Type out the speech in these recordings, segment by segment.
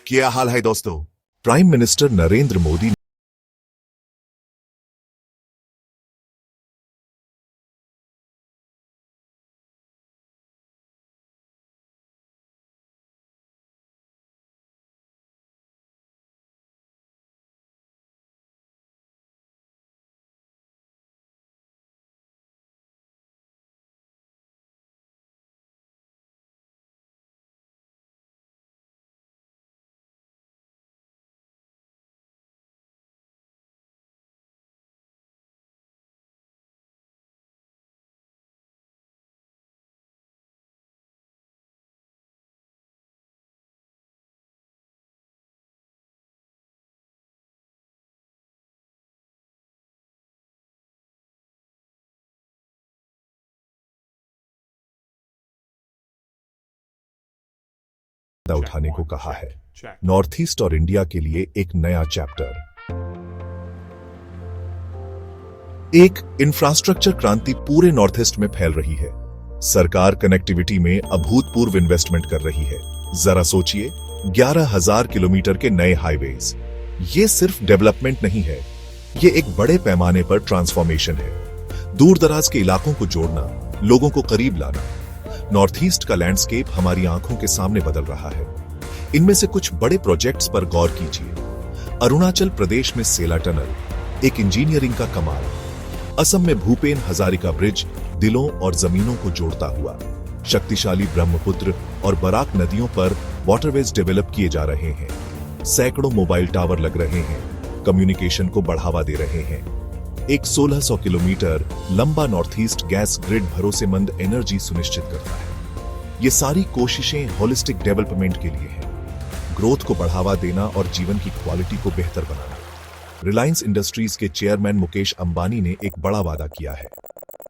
क्या हाल है दोस्तों। प्राइम मिनिस्टर नरेंद्र मोदी उठाने को कहा है। नॉर्थ ईस्ट और इंडिया के लिए एक नया चैप्टर। एक इंफ्रास्ट्रक्चर क्रांति पूरे नॉर्थ ईस्ट में फैल रही है। सरकार कनेक्टिविटी में अभूतपूर्व इन्वेस्टमेंट कर रही है। जरा सोचिए, 11,000 किलोमीटर के नए हाईवेज। ये सिर्फ डेवलपमेंट नहीं है, ये एक बड़े पैमाने पर ट्रांसफॉर्मेशन है। दूर दराज के इलाकों को जोड़ना, लोगों को करीब लाना। नॉर्थ ईस्ट का लैंडस्केप हमारी आंखों के सामने बदल रहा है। इनमें से कुछ बड़े प्रोजेक्ट्स पर गौर कीजिए। अरुणाचल प्रदेश में सेला टनल, एक इंजीनियरिंग का कमाल। असम में भूपेन हजारिका ब्रिज, दिलों और जमीनों को जोड़ता हुआ। शक्तिशाली ब्रह्मपुत्र और बराक नदियों पर वाटरवेज डेवलप किए जा रहे हैं। सैकड़ों मोबाइल टावर लग रहे हैं, कम्युनिकेशन को बढ़ावा दे रहे हैं। एक 1600 किलोमीटर लंबा नॉर्थ ईस्ट गैस ग्रिड भरोसेमंद एनर्जी सुनिश्चित करता है। ये सारी कोशिशें होलिस्टिक डेवलपमेंट के लिए हैं, ग्रोथ को बढ़ावा देना और जीवन की क्वालिटी को बेहतर बनाना। रिलायंस इंडस्ट्रीज के चेयरमैन मुकेश अंबानी ने एक बड़ा वादा किया है।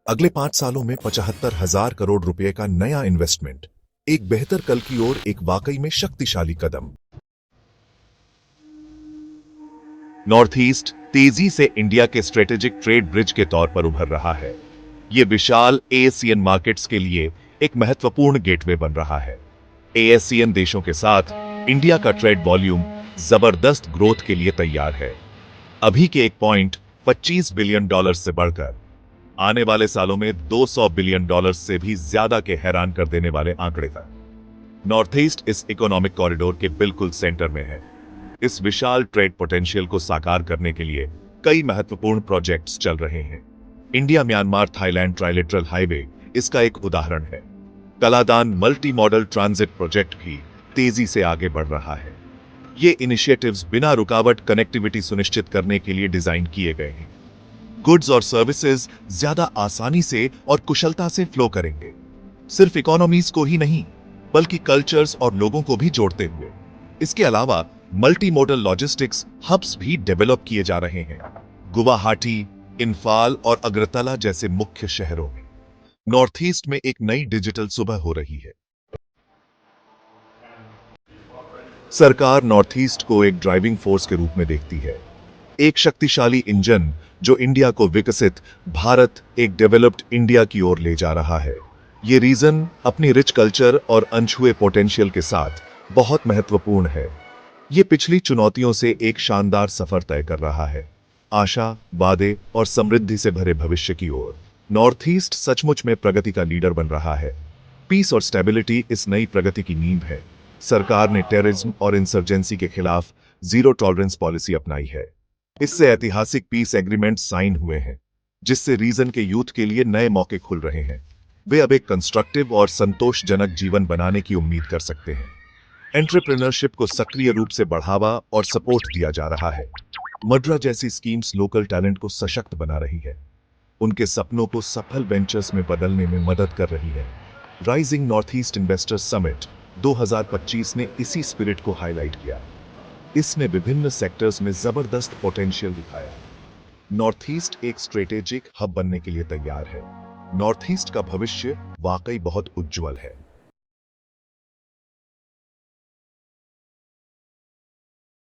अगले 5 सालों में 75,000 करोड़ रुपए का नया इन्वेस्टमेंट। एक बेहतर कल की ओर एक वाकई में शक्तिशाली कदम। नॉर्थ ईस्ट तेजी से इंडिया के स्ट्रेटेजिक ट्रेड ब्रिज के तौर पर उभर रहा है। ये विशाल एएससीएन मार्केट्स के लिए एक महत्वपूर्ण गेटवे बन रहा है। एएससीएन देशों के साथ इंडिया का ट्रेड वॉल्यूम जबरदस्त ग्रोथ के लिए तैयार है। अभी के $1.25 बिलियन से बढ़कर आने वाले सालों में $200 बिलियन से भी ज्यादा के हैरान कर देने वाले आंकड़े तक। नॉर्थ ईस्ट इस इकोनॉमिक कॉरिडोर के बिल्कुल सेंटर में है। इस विशाल ट्रेड पोटेंशियल को साकार करने के लिए कई महत्वपूर्ण प्रोजेक्ट्स चल रहे हैं। India Myanmar Thailand trilateral highway इसका एक उदाहरण है। Kaladan multi modal transit project भी तेजी से आगे बढ़ रहा है। ये इनिशिएटिव्स बिना रुकावट कनेक्टिविटी सुनिश्चित करने के लिए डिजाइन किए गए हैं। गुड्स और सर्विसेज ज्यादा आसानी से और कुशलता से फ्लो करेंगे, सिर्फ इकोनॉमीज को ही नहीं बल्कि कल्चर्स और लोगों को भी जोड़ते हुए। इसके अलावा मल्टी मोडल लॉजिस्टिक्स हब्स भी डेवलप किए जा रहे हैं, गुवाहाटी, इम्फाल और अगरतला जैसे मुख्य शहरों में। नॉर्थ ईस्ट में एक नई डिजिटल सुबह हो रही है। सरकार नॉर्थ ईस्ट को एक ड्राइविंग फोर्स के रूप में देखती है, एक शक्तिशाली इंजन जो इंडिया को विकसित भारत, एक डेवलप्ड इंडिया की ओर ले जा रहा है। ये रीजन अपनी रिच कल्चर और अनछुए पोटेंशियल के साथ बहुत महत्वपूर्ण है। ये पिछली चुनौतियों से एक शानदार सफर तय कर रहा है, आशा, वादे और समृद्धि से भरे भविष्य की ओर। नॉर्थ ईस्ट सचमुच में प्रगति का लीडर बन रहा है। पीस और स्टेबिलिटी इस नई प्रगति की नींव है। सरकार ने टेररिज्म और इंसर्जेंसी के खिलाफ जीरो टॉलरेंस पॉलिसी अपनाई है। इससे ऐतिहासिक पीस एग्रीमेंट साइन हुए हैं, जिससे रीजन के यूथ के लिए नए मौके खुल रहे हैं। वे अब एक कंस्ट्रक्टिव और संतोषजनक जीवन बनाने की उम्मीद कर सकते हैं। एंटरप्रेन्योरशिप को सक्रिय रूप से बढ़ावा और सपोर्ट दिया जा रहा है। मुद्रा जैसी स्कीम्स लोकल टैलेंट को सशक्त बना रही है, उनके सपनों को सफल वेंचर्स में बदलने में मदद कर रही है। Rising north east investors summit 2025 ने इसी स्पिरिट को हाईलाइट किया। इसने विभिन्न सेक्टर्स में जबरदस्त पोटेंशियल दिखाया। नॉर्थ ईस्ट एक स्ट्रेटेजिक हब बनने के लिए तैयार है। नॉर्थ ईस्ट का भविष्य वाकई बहुत उज्जवल है।